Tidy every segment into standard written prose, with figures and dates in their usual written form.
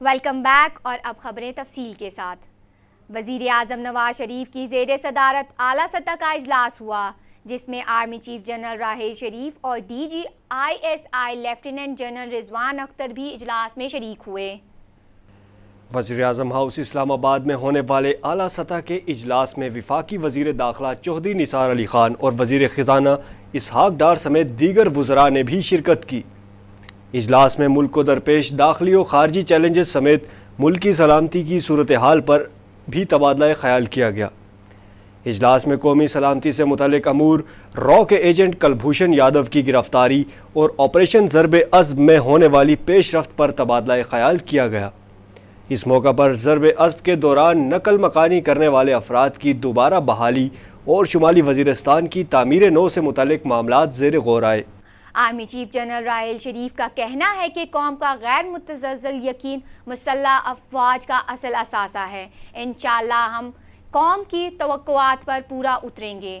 Welcome back اور اب خبریں تفصیل کے ساتھ۔ وزیر اعظم نواز شریف کی زیر صدارت اعلیٰ سطح کا اجلاس ہوا، جس میں army chief general Raheel Sharif اور D G I S I lieutenant general Rizwan Akhtar بھی اجلاس میں شریک ہوئے۔ وزیر اعظم ہاؤس اسلام آباد میں ہونے والے اعلیٰ سطح کے اجلاس میں وفاقی وزیر داخلہ چودھری نثار علی خان اور وزیر خزانہ اسحاق ڈار سمیت دیگر وزراء نے بھی شرکت کی۔ اجلاس میں ملک کو درپیش داخلی و خارجی چیلنجز سمیت ملک کی سلامتی کی صورتحال پر بھی تبادلہ خیال کیا گیا۔ اجلاس میں قومی سلامتی سے متعلق امور، رو کے ایجنٹ کلبھوشن یادو کی گرفتاری اور آپریشن ضرب عضب میں ہونے والی پیش رفت پر تبادلہ خیال کیا گیا۔ اس موقع پر ضرب عضب کے دوران نقل مکانی کرنے والے افراد کی دوبارہ بحالی اور شمالی وزیرستان کی تعمیر نو سے متعلق معاملات زیر غور آئے۔ آرمی چیف جنرل راحیل شریف کا کہنا ہے کہ قوم کا غیر متزلزل یقین مسلح افواج کا اصل اثاثہ ہے۔ انشاءاللہ ہم قوم کی توقعات پر پورا اتریں گے۔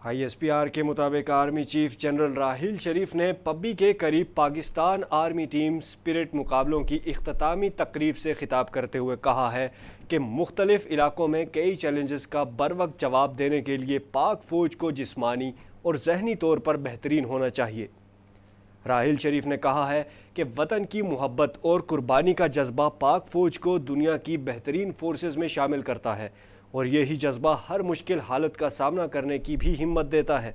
آئی ایس پی آر کے مطابق آرمی چیف جنرل راحیل شریف نے پبی کے قریب پاکستان آرمی ٹیم سپرٹ مقابلوں کی اختتامی تقریب سے خطاب کرتے ہوئے کہا ہے کہ مختلف علاقوں میں کئی چیلنجز کا بروقت جواب دینے کے لیے پاک فوج کو جسمانی اور ذہنی طور پر بہترین ہونا چاہیے۔ راحیل شریف نے کہا ہے کہ وطن کی محبت اور قربانی کا جذبہ پاک فوج کو دنیا کی بہترین فورسز میں شامل کرتا ہے اور یہی جذبہ ہر مشکل حالت کا سامنا کرنے کی بھی ہمت دیتا ہے۔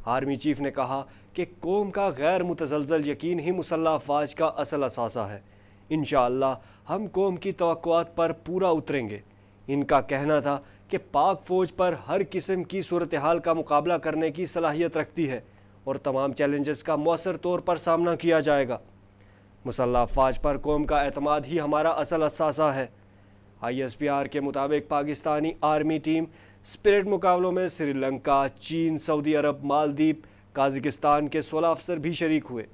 آرمی چیف نے کہا کہ قوم کا غیر متزلزل یقین ہی مسلح افواج کا اصل اثاثہ ہے۔ انشاءاللہ ہم قوم کی توقعات پر پورا اتریں گے۔ ان کا کہنا تھا کہ پاک فوج پر ہر قسم کی صورتحال کا مقابلہ کرنے کی صلاحیت رکھتی ہے اور تمام چیلنجز کا مؤثر طور پر سامنا کیا جائے گا۔ مسلح افواج پر قوم کا اعتماد ہی ہمارا اصل اثاثہ ہے۔ آئی ایس پی آر کے مطابق پاکستانی آرمی ٹیم سپرٹ مقابلوں میں سری لنکا، چین، سعودی عرب، مالدیپ، قازقستان کے 16 افسر بھی شریک ہوئے۔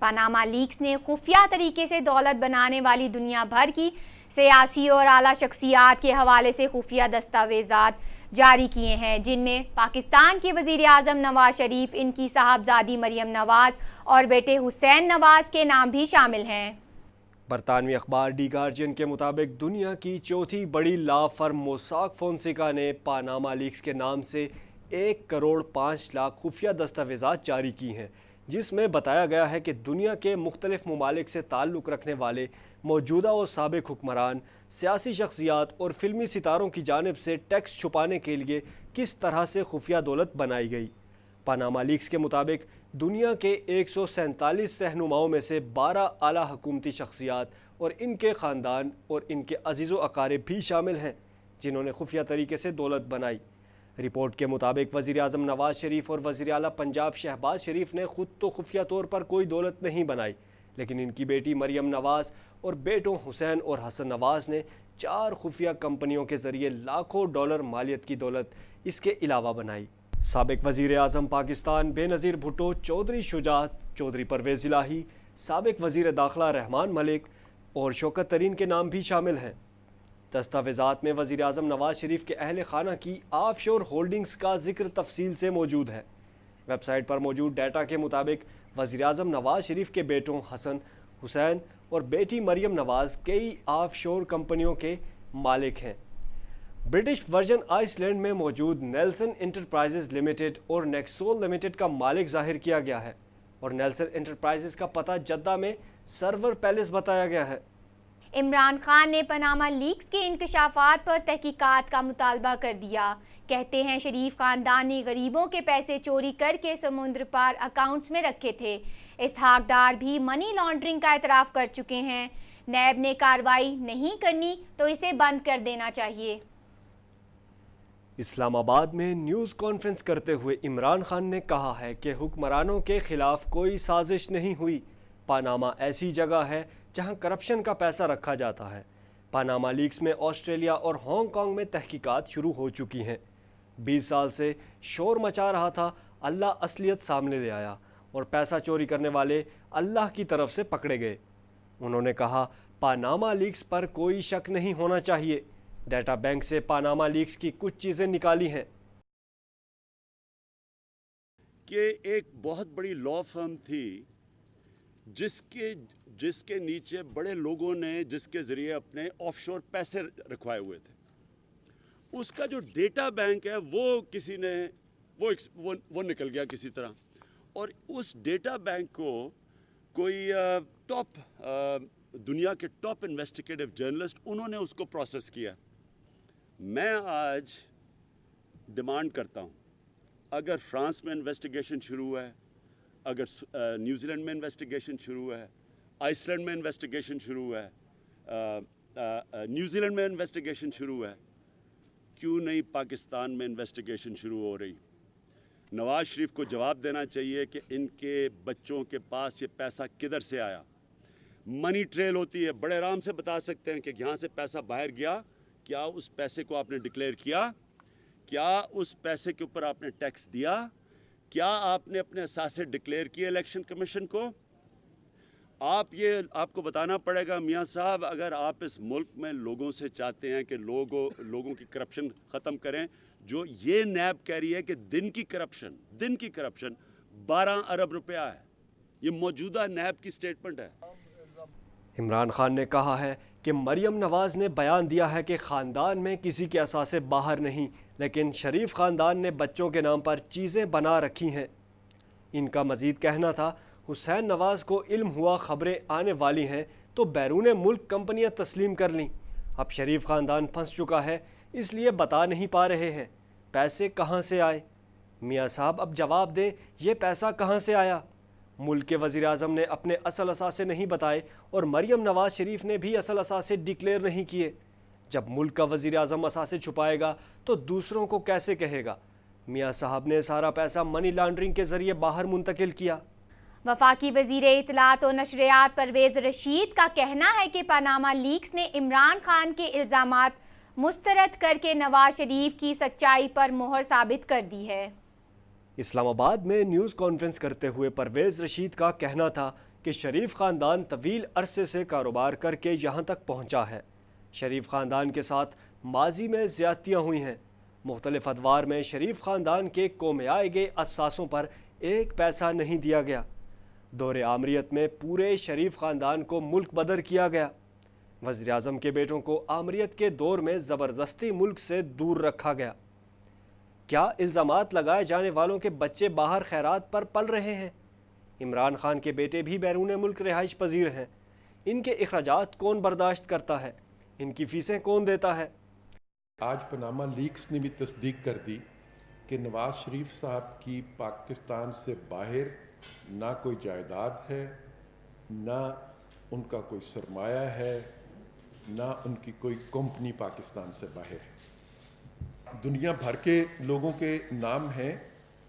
پاناما لیکس نے خفیہ طریقے سے دولت بنانے والی دنیا بھر کی سیاسی اور اعلیٰ شخصیات کے حوالے سے خفیہ دستاویزات جاری کیے ہیں، جن میں پاکستان کے وزیر اعظم نواز شریف، ان کی صاحبزادی مریم نواز اور بیٹے حسین نواز کے نام بھی شامل ہیں۔ برطانوی اخبار ڈی گارجین کے مطابق دنیا کی چوتھی بڑی لا فرم موساک فونسیکا نے پاناما لیکس کے نام سے 1 کروڑ 5 لاکھ خفیہ دستاویزات جاری کی ہیں، جس میں بتایا گیا ہے کہ دنیا کے مختلف ممالک سے تعلق رکھنے والے موجودہ اور سابق حکمران، سیاسی شخصیات اور فلمی ستاروں کی جانب سے ٹیکس چھپانے کے لیے کس طرح سے خفیہ دولت بنائی گئی۔ پاناما لیکس کے مطابق دنیا کے 147 رہنماؤں میں سے 12 اعلیٰ حکومتی شخصیات اور ان کے خاندان اور ان کے عزیز و اقارب بھی شامل ہیں، جنہوں نے خفیہ طریقے سے دولت بنائی۔ رپورٹ کے مطابق وزیر اعظم نواز شریف اور وزیر اعلیٰ پنجاب شہباز شریف نے خود تو خفیہ طور پر کوئی دولت نہیں بنائی، لیکن ان کی بیٹی مریم نواز اور بیٹوں حسین اور حسن نواز نے 4 خفیہ کمپنیوں کے ذریعے لاکھوں ڈالر مالیت کی دولت اس کے علاوہ بنائی۔ سابق وزیر اعظم پاکستان بے نظیر بھٹو، چودھری شجاعت، چودھری پرویز الہی، سابق وزیر داخلہ رحمان ملک اور شوکت ترین کے نام بھی شامل ہیں۔ دستاویزات میں وزیر اعظم نواز شریف کے اہل خانہ کی آف شور ہولڈنگز کا ذکر تفصیل سے موجود ہے۔ ویب سائٹ پر موجود ڈیٹا کے مطابق وزیر اعظم نواز شریف کے بیٹوں حسن، حسین اور بیٹی مریم نواز کئی آف شور کمپنیوں کے مالک ہیں۔ برٹش ورجن آئس لینڈ میں موجود نیلسن انٹرپرائزز لمیٹڈ اور نیکسول لمیٹڈ کا مالک ظاہر کیا گیا ہے اور نیلسن انٹرپرائزز کا پتہ جدہ میں سرور پیلس بتایا گیا ہے۔ عمران خان نے پاناما لیکس کے انکشافات پر تحقیقات کا مطالبہ کر دیا۔ کہتے ہیں شریف خاندان نے غریبوں کے پیسے چوری کر کے سمندر پار اکاؤنٹس میں رکھے تھے۔ اسحاق ڈار بھی منی لانڈرنگ کا اعتراف کر چکے ہیں۔ نیب نے کارروائی نہیں کرنی تو اسے بند کر دینا چاہیے۔ اسلام آباد میں نیوز کانفرنس کرتے ہوئے عمران خان نے کہا ہے کہ حکمرانوں کے خلاف کوئی سازش نہیں ہوئی۔ پاناما ایسی جگہ ہے جہاں کرپشن کا پیسہ رکھا جاتا ہے۔ پاناما لیکس میں آسٹریلیا اور ہانگ کانگ میں تحقیقات شروع ہو چکی ہیں۔ 20 سال سے شور مچا رہا تھا، اللہ اصلیت سامنے لے آیا اور پیسہ چوری کرنے والے اللہ کی طرف سے پکڑے گئے۔ انہوں نے کہا پاناما لیکس پر کوئی شک نہیں ہونا چاہیے۔ ڈیٹا بینک سے پاناما لیکس کی کچھ چیزیں نکالی ہیں کہ ایک بہت بڑی لا فرم تھی جس کے نیچے بڑے لوگوں نے جس کے ذریعے اپنے آف شور پیسے رکھوائے ہوئے تھے، اس کا جو ڈیٹا بینک ہے وہ کسی نے وہ نکل گیا کسی طرح، اور اس ڈیٹا بینک کو کوئی دنیا کے ٹاپ انویسٹیگیٹو جرنلسٹ انہوں نے اس کو پروسیس کیا۔ میں آج ڈیمانڈ کرتا ہوں، اگر فرانس میں انویسٹیگیشن شروع ہے، اگر نیوزی لینڈ میں انویسٹیگیشن شروع ہے، آئس لینڈ میں انویسٹیگیشن شروع ہے، نیوزی لینڈ میں انویسٹیگیشن شروع ہے، کیوں نہیں پاکستان میں انویسٹیگیشن شروع ہو رہی؟ نواز شریف کو جواب دینا چاہیے کہ ان کے بچوں کے پاس یہ پیسہ کدھر سے آیا۔ منی ٹریل ہوتی ہے، بڑے آرام سے بتا سکتے ہیں کہ یہاں سے پیسہ باہر گیا، کیا اس پیسے کو آپ نے ڈکلیئر کیا؟ کیا اس پیسے کے اوپر آپ نے ٹیکس دیا؟ کیا آپ نے اپنے اثاثے ڈکلیئر کیے الیکشن کمیشن کو؟ آپ کو بتانا پڑے گا میاں صاحب، اگر آپ اس ملک میں لوگوں سے چاہتے ہیں کہ لوگوں کی کرپشن ختم کریں، جو یہ نیب کہہ رہی ہے کہ دن کی کرپشن 12 ارب روپیہ ہے، یہ موجودہ نیب کی سٹیٹمنٹ ہے۔ عمران خان نے کہا ہے کہ مریم نواز نے بیان دیا ہے کہ خاندان میں کسی کے اثاثے باہر نہیں، لیکن شریف خاندان نے بچوں کے نام پر چیزیں بنا رکھی ہیں۔ ان کا مزید کہنا تھا، حسین نواز کو علم ہوا خبریں آنے والی ہیں تو بیرون ملک کمپنیاں تسلیم کر لیں۔ اب شریف خاندان پھنس چکا ہے، اس لیے بتا نہیں پا رہے ہیں پیسے کہاں سے آئے۔ میاں صاحب اب جواب دیں، یہ پیسہ کہاں سے آیا؟ ملک کے وزیر اعظم نے اپنے اصل اثاثے نہیں بتائے اور مریم نواز شریف نے بھی اصل اثاثے ڈکلیئر نہیں کیے۔ جب ملک کا وزیر اعظم اثاثے چھپائے گا تو دوسروں کو کیسے کہے گا؟ میاں صاحب نے سارا پیسہ منی لانڈرنگ کے ذریعے باہر منتقل کیا۔ وفاقی وزیر اطلاعات و نشریات پرویز رشید کا کہنا ہے کہ پاناما لیکس نے عمران خان کے الزامات مسترد کر کے نواز شریف کی سچائی پر مہر ثابت کر دی ہے۔ اسلام آباد میں نیوز کانفرنس کرتے ہوئے پرویز رشید کا کہنا تھا کہ شریف خاندان طویل عرصے سے کاروبار کر کے یہاں تک پہنچا ہے۔ شریف خاندان کے ساتھ ماضی میں زیادتیاں ہوئی ہیں۔ مختلف ادوار میں شریف خاندان کے کومیائے گئے اثاثوں پر ایک پیسہ نہیں دیا گیا۔ دور آمریت میں پورے شریف خاندان کو ملک بدر کیا گیا۔ وزیر اعظم کے بیٹوں کو آمریت کے دور میں زبردستی ملک سے دور رکھا گیا۔ کیا الزامات لگائے جانے والوں کے بچے باہر خیرات پر پل رہے ہیں؟ عمران خان کے بیٹے بھی بیرون ملک رہائش پذیر ہیں۔ ان کے اخراجات کون برداشت کرتا ہے؟ ان کی فیسیں کون دیتا ہے؟ آج پاناما لیکس نے بھی تصدیق کر دی کہ نواز شریف صاحب کی پاکستان سے باہر نہ کوئی جائیداد ہے، نہ ان کا کوئی سرمایہ ہے، نہ ان کی کوئی کمپنی پاکستان سے باہر ہے۔ دنیا بھر کے لوگوں کے نام ہیں،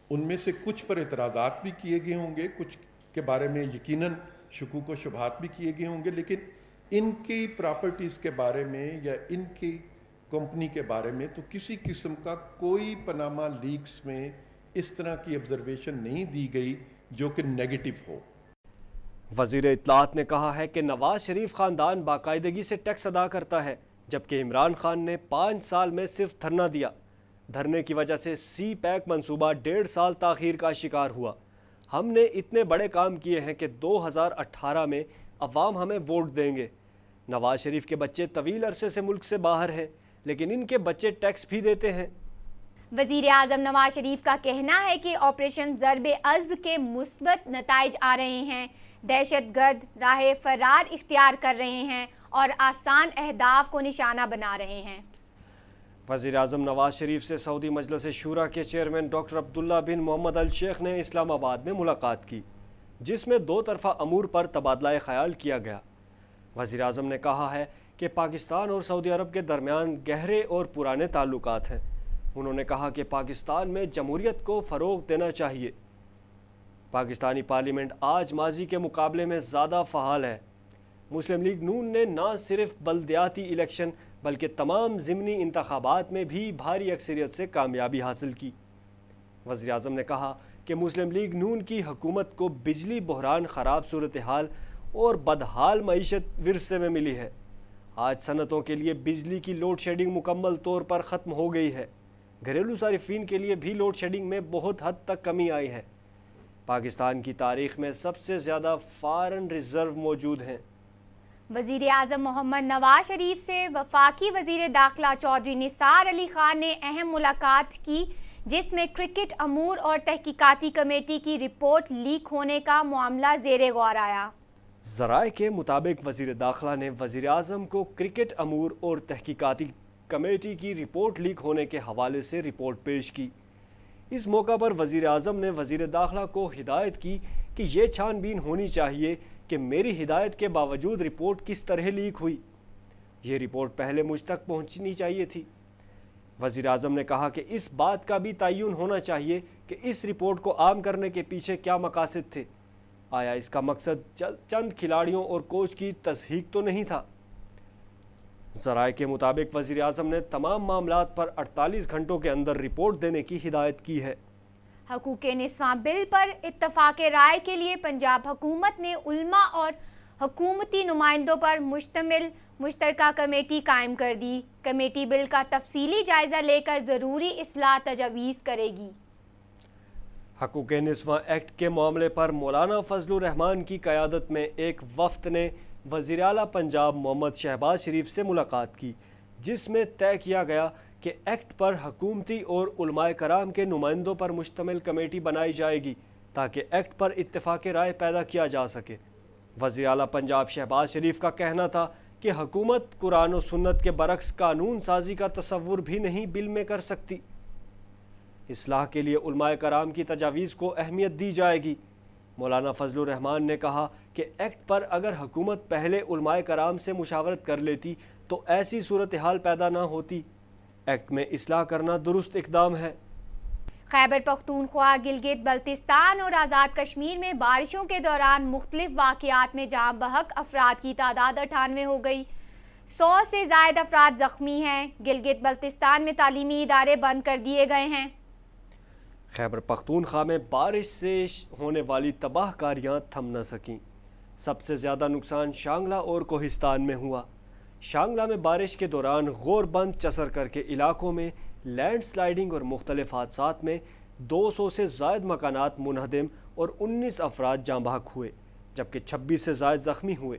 ان میں سے کچھ پر اعتراضات بھی کیے گئے ہوں گے، کچھ کے بارے میں یقیناً شکوک و شبہات بھی کیے گئے ہوں گے، لیکن ان کی پراپرٹیز کے بارے میں یا ان کی کمپنی کے بارے میں تو کسی قسم کا کوئی پاناما لیکس میں اس طرح کی آبزرویشن نہیں دی گئی جو کہ نیگیٹو ہو۔ وزیر اطلاعات نے کہا ہے کہ نواز شریف خاندان باقاعدگی سے ٹیکس ادا کرتا ہے، جبکہ عمران خان نے 5 سال میں صرف دھرنا دیا۔ دھرنے کی وجہ سے سی پیک منصوبہ 1.5 سال تاخیر کا شکار ہوا۔ ہم نے اتنے بڑے کام کیے ہیں کہ 2018 میں عوام ہمیں ووٹ دیں گے۔ نواز شریف کے بچے طویل عرصے سے ملک سے باہر ہیں، لیکن ان کے بچے ٹیکس بھی دیتے ہیں۔ وزیر اعظم نواز شریف کا کہنا ہے کہ آپریشن ضرب عضب کے مثبت نتائج آ رہے ہیں، دہشت گرد راہ فرار اختیار کر رہے ہیں اور آسان اہداف کو نشانہ بنا رہے ہیں۔ وزیر اعظم نواز شریف سے سعودی مجلس شورا کے چیئرمین ڈاکٹر عبداللہ بن محمد الشیخ نے اسلام آباد میں ملاقات کی، جس میں 2 طرفہ امور پر تبادلہ خیال کیا گیا۔ وزیر اعظم نے کہا ہے کہ پاکستان اور سعودی عرب کے درمیان گہرے اور پرانے تعلقات ہیں۔ انہوں نے کہا کہ پاکستان میں جمہوریت کو فروغ دینا چاہیے۔ پاکستانی پارلیمنٹ آج ماضی کے مقابلے میں زیادہ فعال ہے۔ مسلم لیگ نون نے نہ صرف بلدیاتی الیکشن بلکہ تمام ضمنی انتخابات میں بھی بھاری اکثریت سے کامیابی حاصل کی۔ وزیر اعظم نے کہا کہ مسلم لیگ نون کی حکومت کو بجلی بحران، خراب صورتحال اور بدحال معیشت ورثے میں ملی ہے۔ آج صنعتوں کے لیے بجلی کی لوڈ شیڈنگ مکمل طور پر ختم ہو گئی ہے۔ گھریلو صارفین کے لیے بھی لوڈ شیڈنگ میں بہت حد تک کمی آئی ہے۔ پاکستان کی تاریخ میں سب سے زیادہ فارن ریزرو موجود ہیں۔ وزیر اعظم محمد نواز شریف سے وفاقی وزیر داخلہ چودھری نثار علی خان نے اہم ملاقات کی، جس میں کرکٹ امور اور تحقیقاتی کمیٹی کی رپورٹ لیک ہونے کا معاملہ زیر غور آیا۔ ذرائع کے مطابق وزیر داخلہ نے وزیر اعظم کو کرکٹ امور اور تحقیقاتی کمیٹی کی رپورٹ لیک ہونے کے حوالے سے رپورٹ پیش کی۔ اس موقع پر وزیر اعظم نے وزیر داخلہ کو ہدایت کی کہ یہ چھان بین ہونی چاہیے کہ میری ہدایت کے باوجود رپورٹ کس طرح لیک ہوئی۔ یہ رپورٹ پہلے مجھ تک پہنچنی چاہیے تھی۔ وزیر اعظم نے کہا کہ اس بات کا بھی تعین ہونا چاہیے کہ اس رپورٹ کو عام کرنے کے پیچھے کیا مقاصد تھے۔ آیا اس کا مقصد چند کھلاڑیوں اور کوچ کی تضحیک تو نہیں تھا؟ ذرائع کے مطابق وزیر اعظم نے تمام معاملات پر 48 گھنٹوں کے اندر رپورٹ دینے کی ہدایت کی ہے۔ حقوق نسواں بل پر اتفاق رائے کے لیے پنجاب حکومت نے علماء اور حکومتی نمائندوں پر مشتمل مشترکہ کمیٹی قائم کر دی۔ کمیٹی بل کا تفصیلی جائزہ لے کر ضروری اصلاح تجویز کرے گی۔ حقوق نسواں ایکٹ کے معاملے پر مولانا فضل الرحمان کی قیادت میں ایک وفد نے وزیر اعلیٰ پنجاب محمد شہباز شریف سے ملاقات کی، جس میں طے کیا گیا کہ ایکٹ پر حکومتی اور علماء کرام کے نمائندوں پر مشتمل کمیٹی بنائی جائے گی تاکہ ایکٹ پر اتفاق رائے پیدا کیا جا سکے۔ وزیر اعلیٰ پنجاب شہباز شریف کا کہنا تھا کہ حکومت قرآن و سنت کے برعکس قانون سازی کا تصور بھی نہیں بل میں کر سکتی۔ اصلاح کے لیے علماء کرام کی تجاویز کو اہمیت دی جائے گی۔ مولانا فضل الرحمان نے کہا کہ ایکٹ پر اگر حکومت پہلے علماء کرام سے مشاورت کر لیتی تو ایسی صورتحال پیدا نہ ہوتی۔ ایکٹ میں اصلاح کرنا درست اقدام ہے۔ خیبر پختونخوا، گلگت بلتستان اور آزاد کشمیر میں بارشوں کے دوران مختلف واقعات میں جاں بحق افراد کی تعداد 98 ہو گئی۔ 100 سے زائد افراد زخمی ہیں۔ گلگت بلتستان میں تعلیمی ادارے بند کر دیے گئے ہیں۔ خیبر پختونخوا میں بارش سے ہونے والی تباہ کاریاں تھم نہ سکیں۔ سب سے زیادہ نقصان شانگلہ اور کوہستان میں ہوا۔ شانگلہ میں بارش کے دوران غور بند چسر کر کے علاقوں میں لینڈ سلائیڈنگ اور مختلف حادثات میں 200 سے زائد مکانات منہدم اور 19 افراد جاں بحق ہوئے، جبکہ 26 سے زائد زخمی ہوئے۔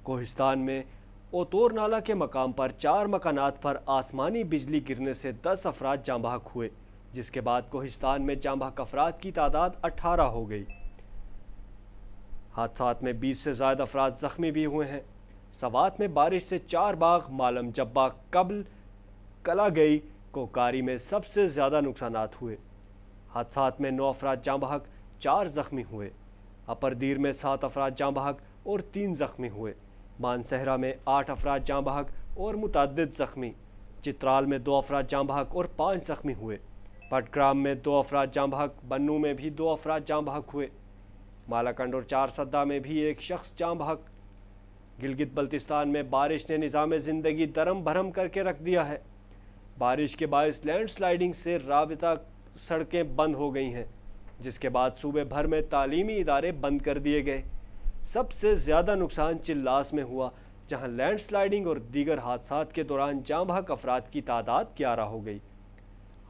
کوہستان میں اوتور نالہ کے مقام پر 4 مکانات پر آسمانی بجلی گرنے سے 10 افراد جاں بحق ہوئے، جس کے بعد کوہستان میں جاں بحق افراد کی تعداد 18 ہو گئی۔ حادثات میں 20 سے زائد افراد زخمی بھی ہوئے ہیں۔ سوات میں بارش سے 4 باغ، مالم جبہ قبل کلا گئی کوکاری میں سب سے زیادہ نقصانات ہوئے۔ حادثات میں 9 افراد جاں بحق، 4 زخمی ہوئے۔ اپر دیر میں 7 افراد جاں بحق اور 3 زخمی ہوئے۔ مانسہرہ میں 8 افراد جاں بحق اور متعدد زخمی۔ چترال میں 2 افراد جاں بحق اور 5 زخمی ہوئے۔ پٹگرام میں 2 افراد جاں بحق، بنوں میں بھی 2 افراد جاں بحق ہوئے۔ مالاکنڈ اور چارسدہ میں بھی 1 شخص جاں بحق۔ گلگت بلتستان میں بارش نے نظام زندگی درم بھرم کر کے رکھ دیا ہے۔ بارش کے باعث لینڈ سلائیڈنگ سے رابطہ سڑکیں بند ہو گئی ہیں، جس کے بعد صوبے بھر میں تعلیمی ادارے بند کر دیے گئے۔ سب سے زیادہ نقصان چلاس میں ہوا، جہاں لینڈ سلائیڈنگ اور دیگر حادثات کے دوران جاں بحق افراد کی تعداد 11 ہو گئی۔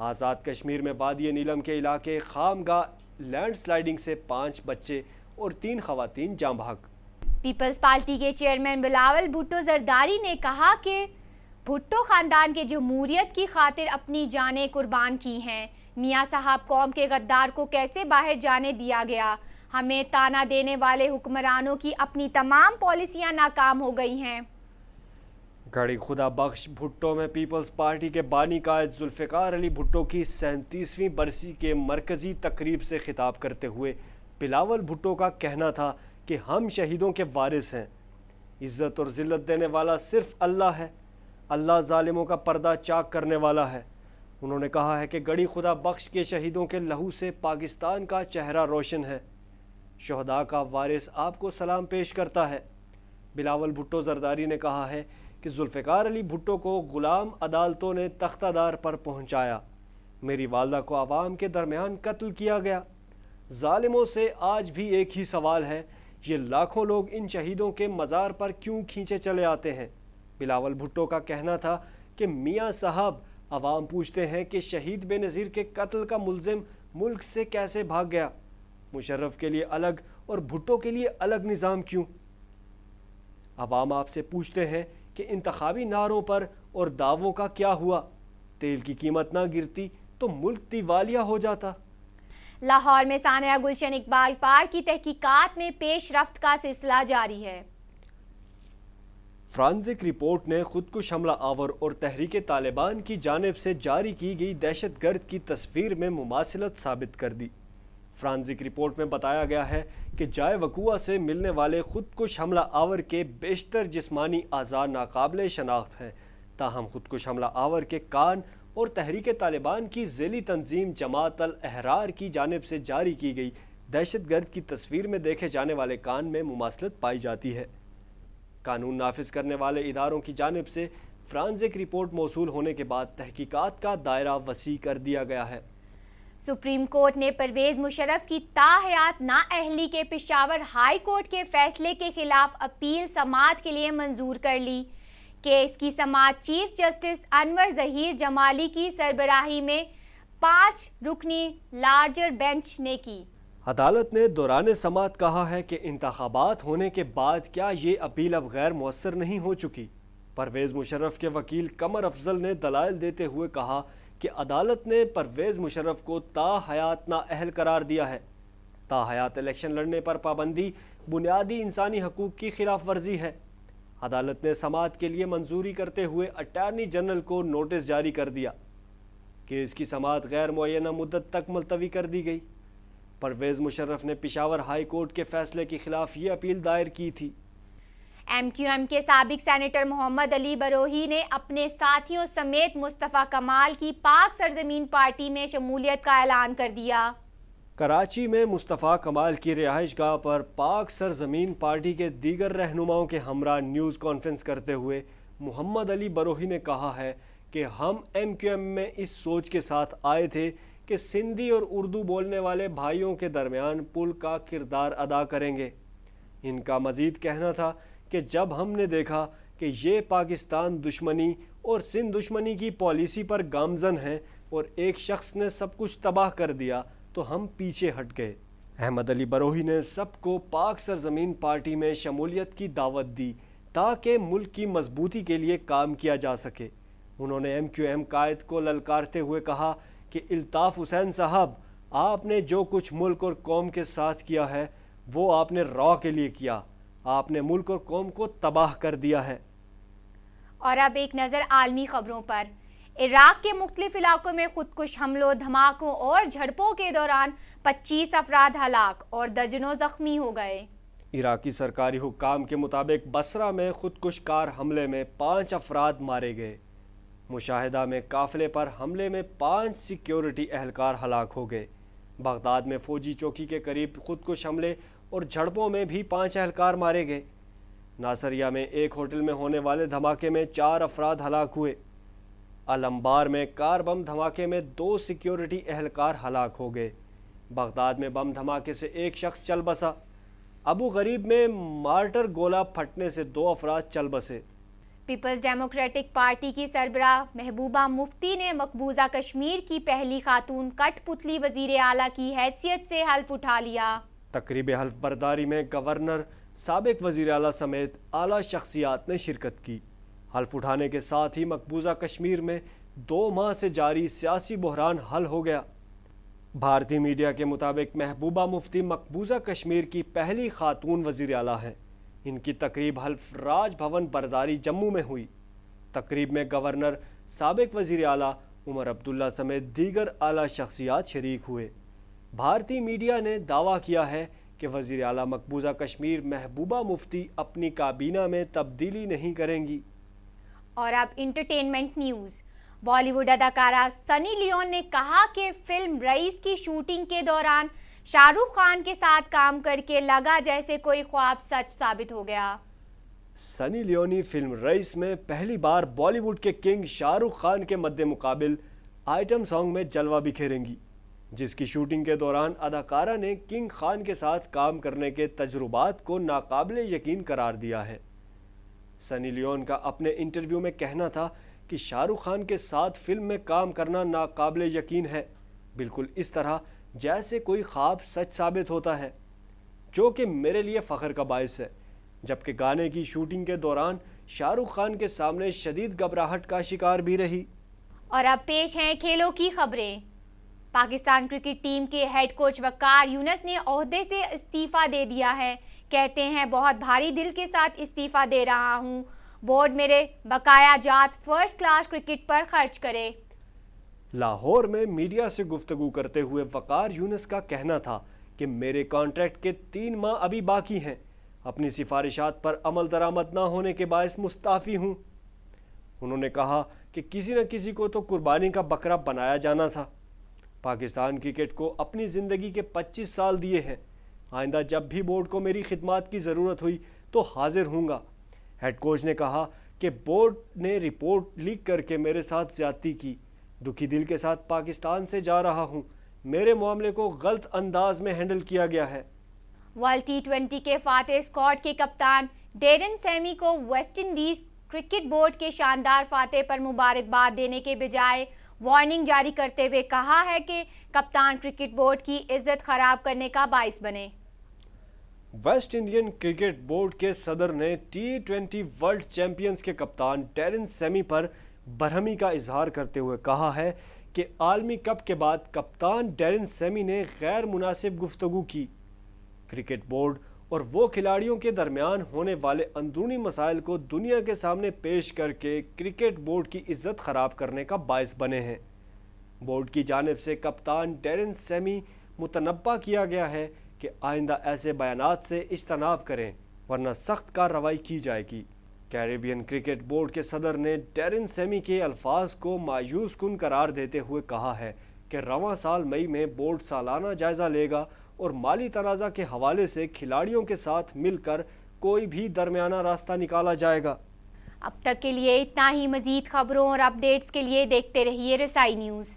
آزاد کشمیر میں وادی نیلم کے علاقے خام گاہ لینڈ سلائیڈنگ سے 5 بچے اور 3 خواتین جاں بحق۔ پیپلز پارٹی کے چیئرمین بلاول بھٹو زرداری نے کہا کہ بھٹو خاندان کے جمہوریت کی خاطر اپنی جانیں قربان کی ہیں۔ میاں صاحب قوم کے غدار کو کیسے باہر جانے دیا گیا؟ ہمیں تانا دینے والے حکمرانوں کی اپنی تمام پالیسیاں ناکام ہو گئی ہیں۔ گڑھی خدا بخش بھٹو میں پیپلز پارٹی کے بانی قائد ذوالفقار علی بھٹو کی 37ویں برسی کے مرکزی تقریب سے خطاب کرتے ہوئے بلاول بھٹو کا کہنا تھا کہ ہم شہیدوں کے وارث ہیں۔ عزت اور ذلت دینے والا صرف اللہ ہے۔ اللہ ظالموں کا پردہ چاک کرنے والا ہے۔ انہوں نے کہا ہے کہ گڑھی خدا بخش کے شہیدوں کے لہو سے پاکستان کا چہرہ روشن ہے۔ شہداء کا وارث آپ کو سلام پیش کرتا ہے۔ بلاول بھٹو زرداری نے کہا ہے کہ ذوالفقار علی بھٹو کو غلام عدالتوں نے تختہ دار پر پہنچایا۔ میری والدہ کو عوام کے درمیان قتل کیا گیا۔ ظالموں سے آج بھی ایک ہی سوال ہے، یہ لاکھوں لوگ ان شہیدوں کے مزار پر کیوں کھینچے چلے آتے ہیں؟ بلاول بھٹو کا کہنا تھا کہ میاں صاحب، عوام پوچھتے ہیں کہ شہید بے نظیر کے قتل کا ملزم ملک سے کیسے بھاگ گیا؟ مشرف کے لیے الگ اور بھٹو کے لیے الگ نظام کیوں؟ عوام آپ سے پوچھتے ہیں کہ انتخابی نعروں پر اور دعووں کا کیا ہوا؟ تیل کی قیمت نہ گرتی تو ملک دیوالیہ ہو جاتا۔ لاہور میں ثانیہ گلشن اقبال پارک کی تحقیقات میں پیش رفت کا سلسلہ جاری ہے۔ فرانزک رپورٹ نے خودکش حملہ آور اور تحریک طالبان کی جانب سے جاری کی گئی دہشت گرد کی تصویر میں مماثلت ثابت کر دی۔ فرانزک رپورٹ میں بتایا گیا ہے کہ جائے وقوع سے ملنے والے خودکش حملہ آور کے بیشتر جسمانی اعضاء ناقابل شناخت ہیں، تاہم خودکش حملہ آور کے کان اور تحریک طالبان کی ذیلی تنظیم جماعت الاحرار کی جانب سے جاری کی گئی دہشت گرد کی تصویر میں دیکھے جانے والے کان میں مماثلت پائی جاتی ہے۔ قانون نافذ کرنے والے اداروں کی جانب سے فرانزک رپورٹ موصول ہونے کے بعد تحقیقات کا دائرہ وسیع کر دیا گیا ہے۔ سپریم کورٹ نے پرویز مشرف کی تاحیات نااہلی کے پشاور ہائی کورٹ کے فیصلے کے خلاف اپیل سماعت کے لیے منظور کر لی۔ کیس کی سماعت چیف جسٹس انور ظہیر جمالی کی سربراہی میں 5 رکنی لارجر بینچ نے کی۔ عدالت نے دوران سماعت کہا ہے کہ انتخابات ہونے کے بعد کیا یہ اپیل اب غیر مؤثر نہیں ہو چکی؟ پرویز مشرف کے وکیل قمر افضل نے دلائل دیتے ہوئے کہا کہ عدالت نے پرویز مشرف کو تاحیات نااہل قرار دیا ہے۔ تاحیات الیکشن لڑنے پر پابندی بنیادی انسانی حقوق کی خلاف ورزی ہے۔ عدالت نے سماعت کے لیے منظوری کرتے ہوئے اٹارنی جنرل کو نوٹس جاری کر دیا۔ کیس کی سماعت غیر معینہ مدت تک ملتوی کر دی گئی۔ پرویز مشرف نے پشاور ہائی کورٹ کے فیصلے کے خلاف یہ اپیل دائر کی تھی۔ ایم کیو ایم کے سابق سینیٹر محمد علی بروہی نے اپنے ساتھیوں سمیت مصطفیٰ کمال کی پاک سرزمین پارٹی میں شمولیت کا اعلان کر دیا۔ کراچی میں مصطفیٰ کمال کی رہائش گاہ پر پاک سرزمین پارٹی کے دیگر رہنماؤں کے ہمراہ نیوز کانفرنس کرتے ہوئے محمد علی بروہی نے کہا ہے کہ ہم ایم کیو ایم میں اس سوچ کے ساتھ آئے تھے کہ سندھی اور اردو بولنے والے بھائیوں کے درمیان پل کا کردار ادا کریں گے۔ ان کا مزید کہنا تھا کہ جب ہم نے دیکھا کہ یہ پاکستان دشمنی اور سندھ دشمنی کی پالیسی پر گامزن ہیں اور ایک شخص نے سب کچھ تباہ کر دیا تو ہم پیچھے ہٹ گئے۔ احمد علی بروہی نے سب کو پاک سرزمین پارٹی میں شمولیت کی دعوت دی تاکہ ملک کی مضبوطی کے لیے کام کیا جا سکے۔ انہوں نے ایم کیو ایم قائد کو للکارتے ہوئے کہا کہ الطاف حسین صاحب، آپ نے جو کچھ ملک اور قوم کے ساتھ کیا ہے وہ آپ نے را کے لیے کیا، آپ نے ملک اور قوم کو تباہ کر دیا ہے۔ اور اب ایک نظر عالمی خبروں پر۔ عراق کے مختلف علاقوں میں خودکش حملوں، دھماکوں اور جھڑپوں کے دوران 25 افراد ہلاک اور درجنوں زخمی ہو گئے۔ عراقی سرکاری حکام کے مطابق بصرہ میں خودکش کار حملے میں 5 افراد مارے گئے۔ مشاہدہ میں قافلے پر حملے میں 5 سیکیورٹی اہلکار ہلاک ہو گئے۔ بغداد میں فوجی چوکی کے قریب خودکش حملے اور جھڑپوں میں بھی 5 اہلکار مارے گئے۔ ناصریہ میں ایک ہوٹل میں ہونے والے دھماکے میں 4 افراد ہلاک ہوئے۔ الانبار میں کار بم دھماکے میں 2 سیکیورٹی اہلکار ہلاک ہو گئے۔ بغداد میں بم دھماکے سے ایک شخص چل بسا۔ ابو غریب میں مارٹر گولہ پھٹنے سے 2 افراد چل بسے۔ پیپلز ڈیموکریٹک پارٹی کی سربراہ محبوبہ مفتی نے مقبوضہ کشمیر کی پہلی خاتون کٹ پتلی وزیر اعلیٰ کی حیثیت سے حلف اٹھا لیا۔ تقریب حلف برداری میں گورنر، سابق وزیر اعلیٰ سمیت اعلیٰ شخصیات نے شرکت کی۔ حلف اٹھانے کے ساتھ ہی مقبوضہ کشمیر میں 2 ماہ سے جاری سیاسی بحران حل ہو گیا۔ بھارتی میڈیا کے مطابق محبوبہ مفتی مقبوضہ کشمیر کی پہلی خاتون وزیر اعلیٰ ہیں۔ ان کی تقریب حلف راج بھون برداری جموں میں ہوئی۔ تقریب میں گورنر، سابق وزیر اعلیٰ عمر عبداللہ سمیت دیگر اعلیٰ شخصیات شریک ہوئے۔ بھارتی میڈیا نے دعویٰ کیا ہے کہ وزیر اعلیٰ مقبوضہ کشمیر محبوبہ مفتی اپنی کابینہ میں تبدیلی نہیں کریں گی۔ اور اب انٹرٹینمنٹ نیوز۔ بالی ووڈ اداکارہ سنی لیون نے کہا کہ فلم رئیس کی شوٹنگ کے دوران شاہ رخ خان کے ساتھ کام کر کے لگا جیسے کوئی خواب سچ ثابت ہو گیا۔ سنی لیونی فلم رئیس میں پہلی بار بالی ووڈ کے کنگ شاہ رخ خان کے مد مقابل آئٹم سانگ میں جلوہ بکھیریں گی، جس کی شوٹنگ کے دوران اداکارہ نے کنگ خان کے ساتھ کام کرنے کے تجربات کو ناقابل یقین قرار دیا ہے۔ سنی لیون کا اپنے انٹرویو میں کہنا تھا کہ شاہ رخ خان کے ساتھ فلم میں کام کرنا ناقابل یقین ہے، بالکل اس طرح جیسے کوئی خواب سچ ثابت ہوتا ہے، جو کہ میرے لیے فخر کا باعث ہے، جبکہ گانے کی شوٹنگ کے دوران شاہ رخ خان کے سامنے شدید گھبراہٹ کا شکار بھی رہی۔ اور اب پیش ہیں کھیلوں کی خبریں۔ پاکستان کرکٹ ٹیم کے ہیڈ کوچ وقار یونس نے عہدے سے استعفیٰ دے دیا ہے۔ کہتے ہیں بہت بھاری دل کے ساتھ استعفیٰ دے رہا ہوں، بورڈ میرے بقایا جات فرسٹ کلاس کرکٹ پر خرچ کرے۔ لاہور میں میڈیا سے گفتگو کرتے ہوئے وقار یونس کا کہنا تھا کہ میرے کانٹریکٹ کے 3 ماہ ابھی باقی ہیں، اپنی سفارشات پر عمل درآمد نہ ہونے کے باعث مستعفی ہوں۔ انہوں نے کہا کہ کسی نہ کسی کو تو قربانی کا بکرا بنایا جانا تھا۔ پاکستان کرکٹ کو اپنی زندگی کے 25 سال دیے ہیں، آئندہ جب بھی بورڈ کو میری خدمات کی ضرورت ہوئی تو حاضر ہوں گا۔ ہیڈ کوچ نے کہا کہ بورڈ نے رپورٹ لیک کر کے میرے ساتھ زیادتی کی، دکھی دل کے ساتھ پاکستان سے جا رہا ہوں، میرے معاملے کو غلط انداز میں ہینڈل کیا گیا ہے۔ ورلڈ T20 کے فاتح اسکواڈ کے کپتان ڈیرن سیمی کو ویسٹ انڈیز کرکٹ بورڈ کے شاندار فاتح پر مبارکباد دینے کے بجائے وارننگ جاری کرتے ہوئے کہا ہے کہ کپتان کرکٹ بورڈ کی عزت خراب کرنے کا باعث بنے۔ ویسٹ انڈین کرکٹ بورڈ کے صدر نے T20 ورلڈ چیمپئنز کے کپتان ڈیرن سیمی پر برہمی کا اظہار کرتے ہوئے کہا ہے کہ عالمی کپ کے بعد کپتان ڈیرن سیمی نے غیر مناسب گفتگو کی۔ کرکٹ بورڈ اور وہ کھلاڑیوں کے درمیان ہونے والے اندرونی مسائل کو دنیا کے سامنے پیش کر کے کرکٹ بورڈ کی عزت خراب کرنے کا باعث بنے ہیں۔ بورڈ کی جانب سے کپتان ڈیرن سیمی متنبہ کیا گیا ہے کہ آئندہ ایسے بیانات سے اجتناب کریں ورنہ سخت کارروائی کی جائے گی۔ کیریبین کرکٹ بورڈ کے صدر نے ڈیرن سیمی کے الفاظ کو مایوس کن قرار دیتے ہوئے کہا ہے کہ رواں سال مئی میں بورڈ سالانہ جائزہ لے گا اور مالی تنازع کے حوالے سے کھلاڑیوں کے ساتھ مل کر کوئی بھی درمیانہ راستہ نکالا جائے گا۔ اب تک کے لیے اتنا ہی۔ مزید خبروں اور اپ ڈیٹس کے لیے دیکھتے رہیے رسائی نیوز۔